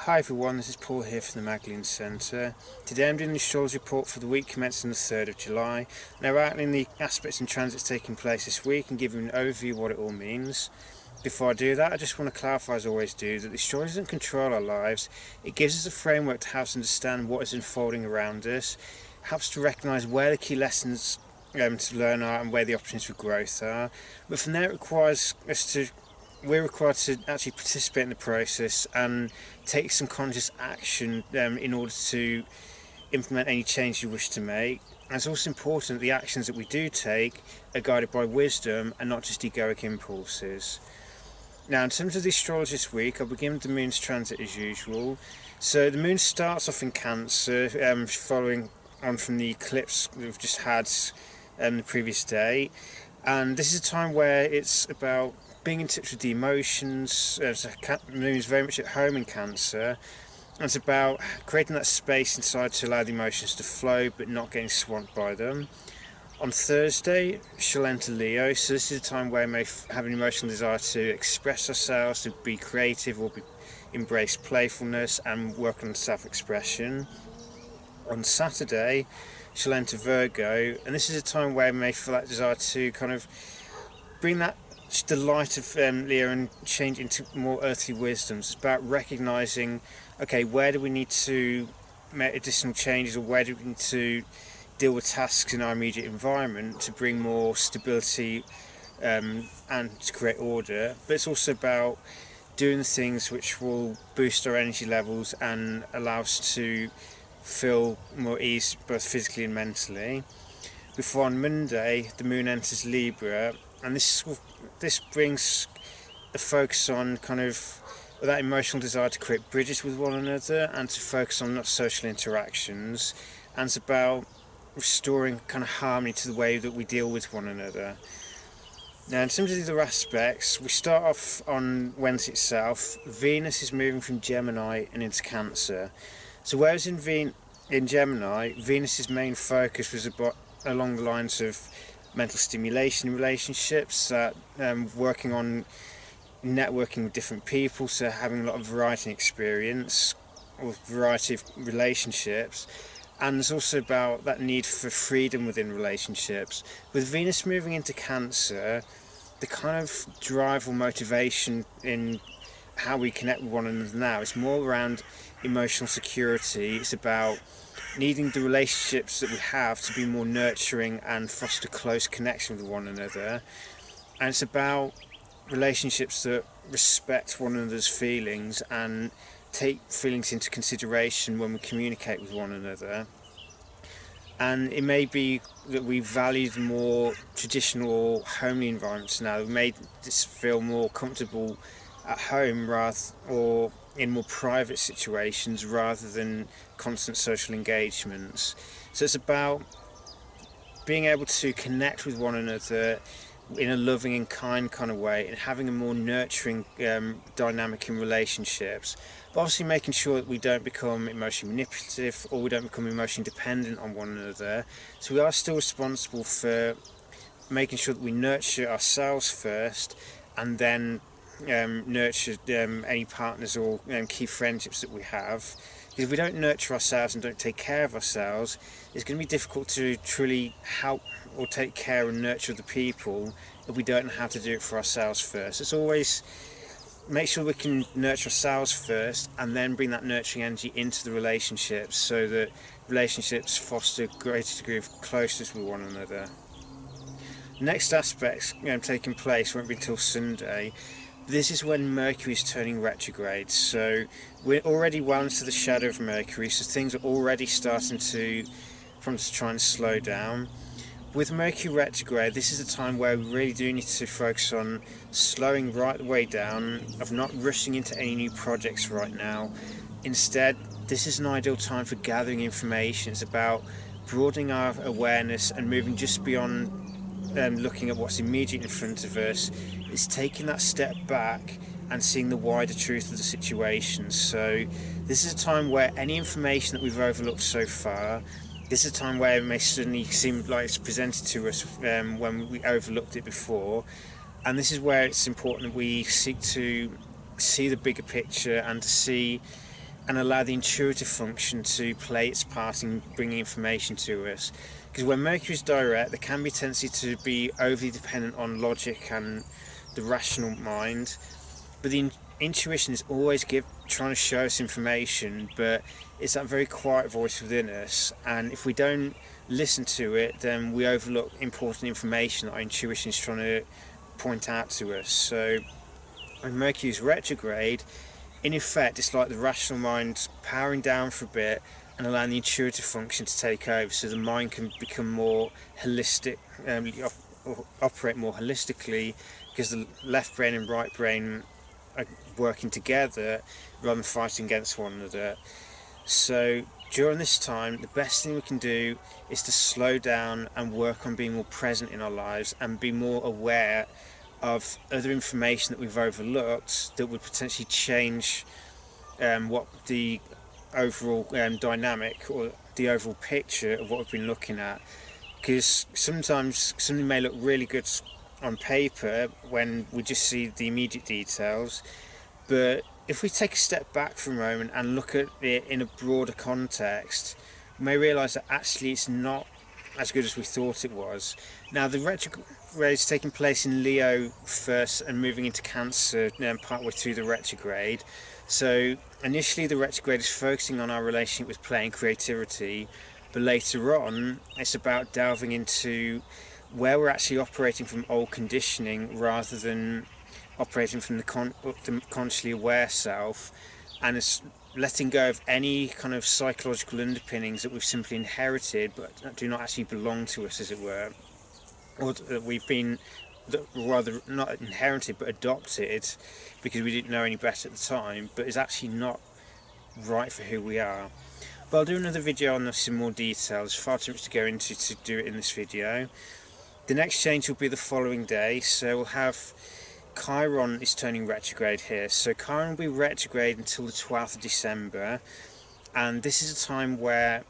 Hi everyone, this is Paul here from the Magdalene Centre. Today I'm doing the astrology report for the week commencing the 3rd of July. Now outlining the aspects and transits taking place this week and giving an overview of what it all means. Before I do that, I just want to clarify, as I always do, that the astrology doesn't control our lives. It gives us a framework to help us understand what is unfolding around us, helps to recognise where the key lessons to learn are and where the opportunities for growth are. But from there it requires us to we're required to actually participate in the process and take some conscious action in order to implement any change you wish to make. And it's also important that the actions that we do take are guided by wisdom and not just egoic impulses. Now, in terms of the astrology this week, I'll begin with the moon's transit as usual. So the moon starts off in Cancer, following on from the eclipse that we've just had the previous day. And this is a time where it's about being in touch with the emotions. The moon is very much at home in Cancer, and it's about creating that space inside to allow the emotions to flow but not getting swamped by them. On Thursday she'll enter Leo, so this is a time where we may have an emotional desire to express ourselves, to be creative or embrace playfulness and work on self-expression. On Saturday she'll enter Virgo, and this is a time where we may feel that desire to kind of bring that the light of Leo and change into more earthly wisdoms. It's about recognising, okay, where do we need to make additional changes, or where do we need to deal with tasks in our immediate environment to bring more stability and to create order. But it's also about doing things which will boost our energy levels and allow us to feel more ease both physically and mentally. Before on Monday the moon enters Libra, and this brings a focus on kind of that emotional desire to create bridges with one another and to focus on social interactions, and it's about restoring kind of harmony to the way that we deal with one another. Now, in terms of the other aspects, we start off on Wednesday itself. Venus is moving from Gemini and into Cancer. So whereas in Gemini, Venus's main focus was along the lines of mental stimulation in relationships, working on networking with different people, so having a lot of variety and experience, or variety of relationships. And there's also about that need for freedom within relationships. With Venus moving into Cancer, the kind of drive or motivation in how we connect with one another now is more around emotional security. It's about needing the relationships that we have to be more nurturing and foster close connection with one another. And it's about relationships that respect one another's feelings and take feelings into consideration when we communicate with one another. And it may be that we value the more traditional homely environments now. We made this feel more comfortable at home or in more private situations rather than constant social engagements. So it's about being able to connect with one another in a loving and kind kind of way, and having a more nurturing dynamic in relationships, but obviously making sure that we don't become emotionally manipulative or we don't become emotionally dependent on one another. So we are still responsible for making sure that we nurture ourselves first, and then nurture any partners or key friendships that we have. Because if we don't nurture ourselves and don't take care of ourselves, it's going to be difficult to truly help or take care and nurture the people if we don't know how to do it for ourselves first. It's always make sure we can nurture ourselves first and then bring that nurturing energy into the relationships, so that relationships foster a greater degree of closeness with one another. Next aspects taking place won't be until Sunday. This is when Mercury is turning retrograde, so we're already well into the shadow of Mercury, so things are already starting to try and slow down. With Mercury retrograde, this is a time where we really do need to focus on slowing right the way down, of not rushing into any new projects right now. Instead, this is an ideal time for gathering information. It's about broadening our awareness and moving just beyond looking at what's immediate in front of us. It's taking that step back and seeing the wider truth of the situation. So this is a time where any information that we've overlooked so far, this is a time where it may suddenly seem like it's presented to us when we overlooked it before. And this is where it's important that we seek to see the bigger picture and to see and allow the intuitive function to play its part in bringing information to us. Because when Mercury is direct, there can be a tendency to be overly dependent on logic and the rational mind, but the intuition is always trying to show us information, but it's that very quiet voice within us, and if we don't listen to it, then we overlook important information that our intuition is trying to point out to us. So when Mercury is retrograde, in effect, it's like the rational mind powering down for a bit and allowing the intuitive function to take over, so the mind can become more holistic, operate more holistically, because the left brain and right brain are working together rather than fighting against one another. So during this time, the best thing we can do is to slow down and work on being more present in our lives and be more aware of other information that we've overlooked that would potentially change what the overall dynamic or the overall picture of what we've been looking at. Because sometimes something may look really good on paper when we just see the immediate details, but if we take a step back for a moment and look at it in a broader context, we may realise that actually it's not as good as we thought it was. Now, the retrograde is taking place in Leo first and moving into Cancer partway through the retrograde. So initially the retrograde is focusing on our relationship with play and creativity, but later on it's about delving into where we're actually operating from old conditioning rather than operating from the consciously aware self, and it's letting go of any kind of psychological underpinnings that we've simply inherited but do not actually belong to us, as it were, or that we've been rather not inherited but adopted because we didn't know any better at the time, but is actually not right for who we are. But I'll do another video on this in more detail. There's far too much to go into to do it in this video. The next change will be the following day, so we'll have Chiron is turning retrograde here. So Chiron will be retrograde until the 12th of December, and this is a time where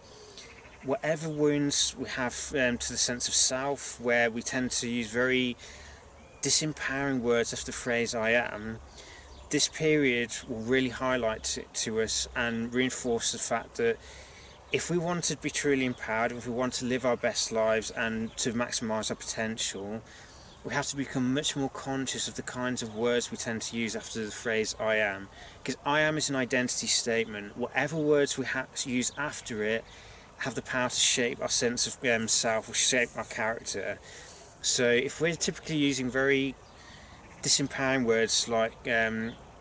whatever wounds we have to the sense of self, where we tend to use very disempowering words after the phrase I am, this period will really highlight it to us and reinforce the fact that if we want to be truly empowered, if we want to live our best lives and to maximise our potential, we have to become much more conscious of the kinds of words we tend to use after the phrase I am. Because I am is an identity statement. Whatever words we use after it have the power to shape our sense of self, or shape our character. So if we're typically using very disempowering words like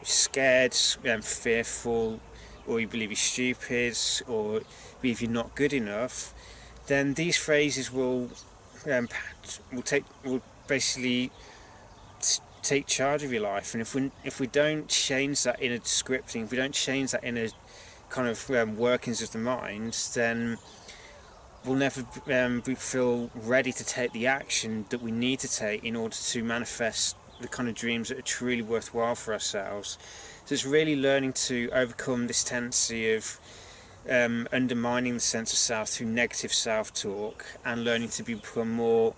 scared, fearful, or you believe you're stupid, or believe you're not good enough, then these phrases will basically take charge of your life. And if we don't change that inner scripting, if we don't change that inner kind of workings of the mind, then we'll never feel ready to take the action that we need to take in order to manifest the kind of dreams that are truly worthwhile for ourselves. So it's really learning to overcome this tendency of undermining the sense of self through negative self-talk, and learning to become more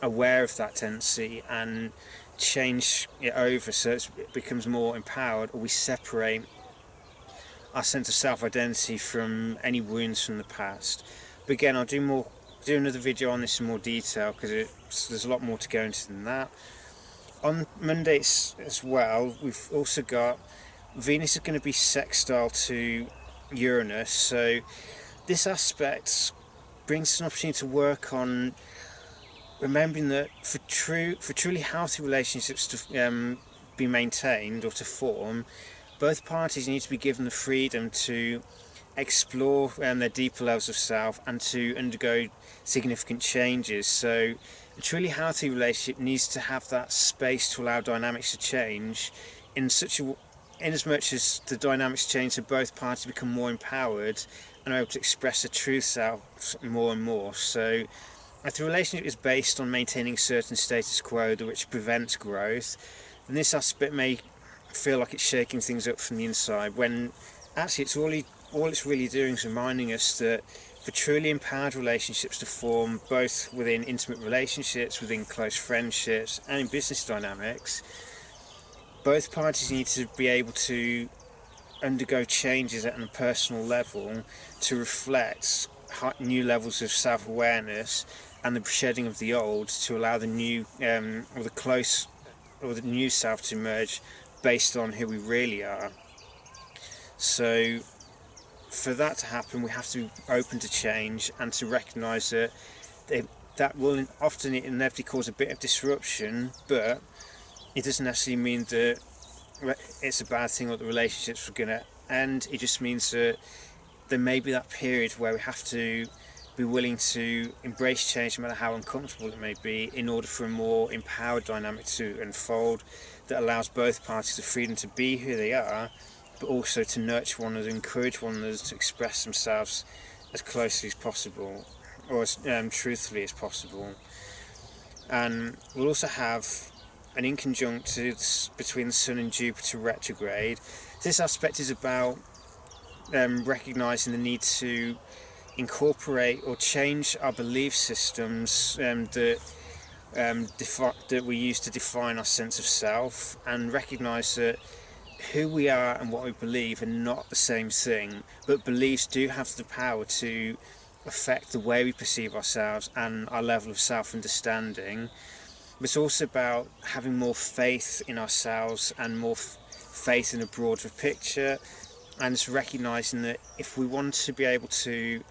aware of that tendency and change it over so it becomes more empowered, or we separate our sense of self-identity from any wounds from the past. But again, I'll do another video on this in more detail, because there's a lot more to go into than that. On Monday as well, we've also got Venus is going to be sextile to Uranus, so this aspect brings us an opportunity to work on remembering that for truly healthy relationships to be maintained or to form, both parties need to be given the freedom to explore their deeper levels of self and to undergo significant changes. So a truly healthy relationship needs to have that space to allow dynamics to change in as much as the dynamics change, so both parties become more empowered and are able to express their true self more and more. So if the relationship is based on maintaining certain status quo which prevents growth, then this aspect may feel like it's shaking things up from the inside, when actually all it's really doing is reminding us that for truly empowered relationships to form, both within intimate relationships, within close friendships, and in business dynamics, both parties need to be able to undergo changes at a personal level to reflect new levels of self-awareness and the shedding of the old to allow the new or the new self to emerge based on who we really are. So for that to happen, we have to be open to change and to recognise that that will often inevitably cause a bit of disruption, but it doesn't necessarily mean that it's a bad thing or the relationships are going to end. It just means that there may be that period where we have to be willing to embrace change no matter how uncomfortable it may be, in order for a more empowered dynamic to unfold that allows both parties the freedom to be who they are, but also to nurture one another, encourage one another to express themselves as closely as possible, or as truthfully as possible. And we'll also have an inconjunct between the Sun and Jupiter retrograde. This aspect is about recognising the need to incorporate or change our belief systems that we use to define our sense of self, and recognise that who we are and what we believe are not the same thing, but beliefs do have the power to affect the way we perceive ourselves and our level of self-understanding. But it's also about having more faith in ourselves and more faith in a broader picture, and it's recognising that if we want to be able to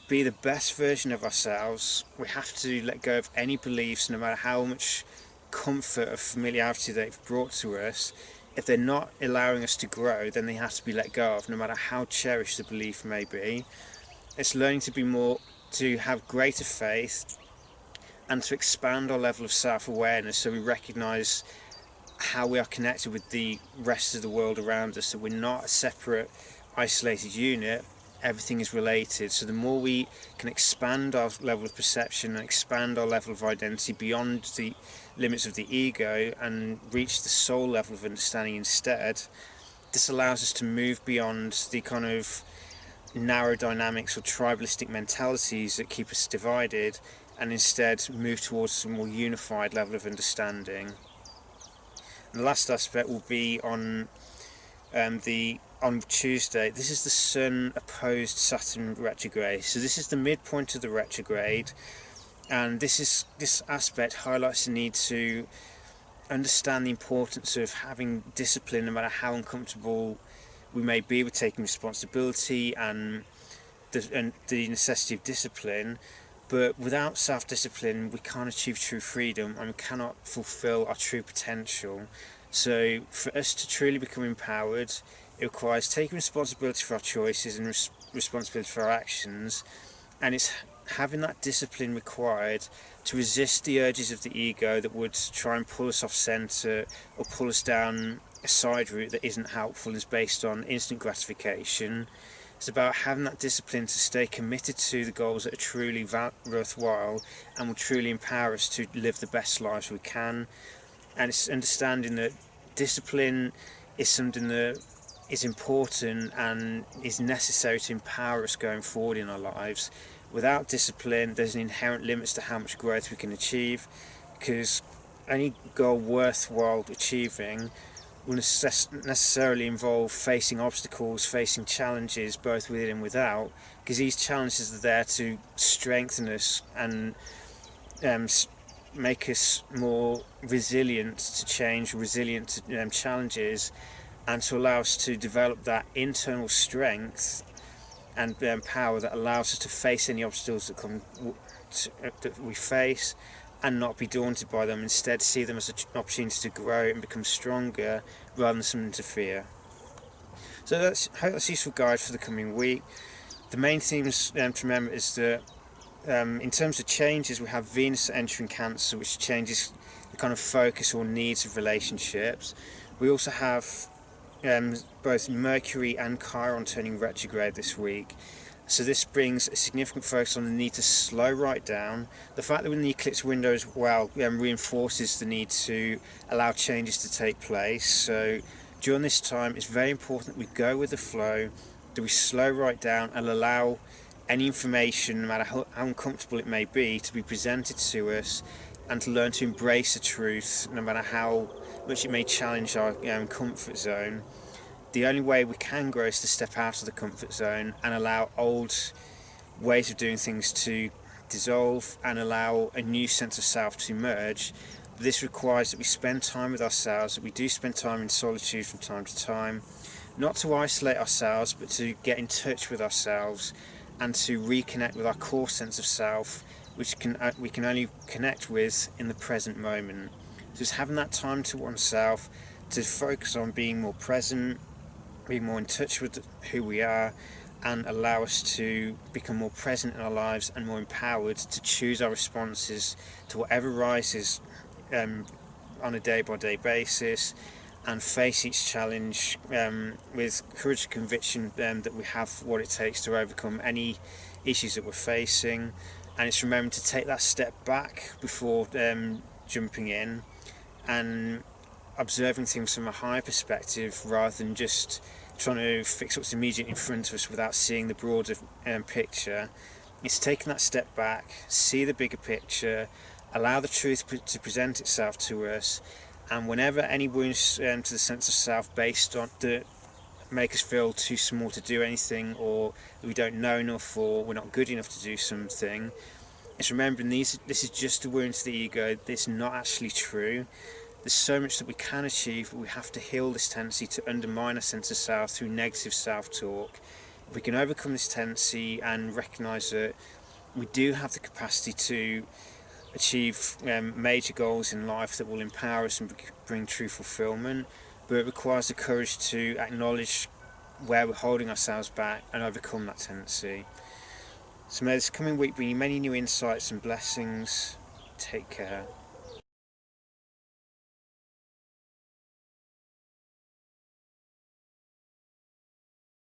be the best version of ourselves, we have to let go of any beliefs, no matter how much comfort or familiarity they've brought to us. If they're not allowing us to grow, then they have to be let go of, no matter how cherished the belief may be. It's learning to have greater faith and to expand our level of self-awareness, so we recognise how we are connected with the rest of the world around us, that we're not a separate, isolated unit. Everything is related. So the more we can expand our level of perception and expand our level of identity beyond the limits of the ego and reach the soul level of understanding instead, this allows us to move beyond the kind of narrow dynamics or tribalistic mentalities that keep us divided, and instead move towards a more unified level of understanding. And the last aspect will be on Tuesday. This is the Sun opposed Saturn retrograde. So this is the midpoint of the retrograde, and this aspect highlights the need to understand the importance of having discipline, no matter how uncomfortable we may be with taking responsibility and the necessity of discipline. But without self-discipline, we can't achieve true freedom and we cannot fulfill our true potential. So for us to truly become empowered, it requires taking responsibility for our choices and responsibility for our actions, and it's having that discipline required to resist the urges of the ego that would try and pull us off centre or pull us down a side route that isn't helpful and is based on instant gratification. It's about having that discipline to stay committed to the goals that are truly worthwhile and will truly empower us to live the best lives we can. And it's understanding that discipline is something that is important and is necessary to empower us going forward in our lives. Without discipline, there's an inherent limit to how much growth we can achieve, because any goal worthwhile achieving will necessarily involve facing obstacles, facing challenges both within and without, because these challenges are there to strengthen us and make us more resilient to change, resilient to challenges, and to allow us to develop that internal strength and power that allows us to face any obstacles that we face and not be daunted by them. Instead, see them as an opportunity to grow and become stronger rather than something to fear. So I hope that's a useful guide for the coming week. The main themes to remember is that in terms of changes, we have Venus entering Cancer, which changes the kind of focus or needs of relationships. We also have both Mercury and Chiron turning retrograde this week. So this brings a significant focus on the need to slow right down. The fact that we're in the eclipse window as well reinforces the need to allow changes to take place. So during this time, it's very important that we go with the flow, that we slow right down and allow any information, no matter how uncomfortable it may be, to be presented to us, and to learn to embrace the truth, no matter how much it may challenge our comfort zone. the only way we can grow is to step out of the comfort zone and allow old ways of doing things to dissolve and allow a new sense of self to emerge. This requires that we spend time with ourselves, that we do spend time in solitude from time to time, not to isolate ourselves, but to get in touch with ourselves and to reconnect with our core sense of self, which we can only connect with in the present moment. So it's having that time to oneself, to focus on being more present, being more in touch with who we are, and allow us to become more present in our lives and more empowered to choose our responses to whatever rises on a day-by-day basis, and face each challenge with courage and conviction that we have what it takes to overcome any issues that we're facing. And it's remembering to take that step back before jumping in and observing things from a higher perspective rather than just trying to fix what's immediate in front of us without seeing the broader picture. It's taking that step back, see the bigger picture, allow the truth to present itself to us, and whenever any wounds to the sense of self based on that make us feel too small to do anything, or we don't know enough, or we're not good enough to do something, it's remembering this is just a wound to the ego. It's not actually true. There's so much that we can achieve, but we have to heal this tendency to undermine our sense of self through negative self-talk. If we can overcome this tendency and recognise that we do have the capacity to achieve major goals in life that will empower us and bring true fulfilment, but it requires the courage to acknowledge where we're holding ourselves back and overcome that tendency. So may this coming week bring you many new insights and blessings. Take care.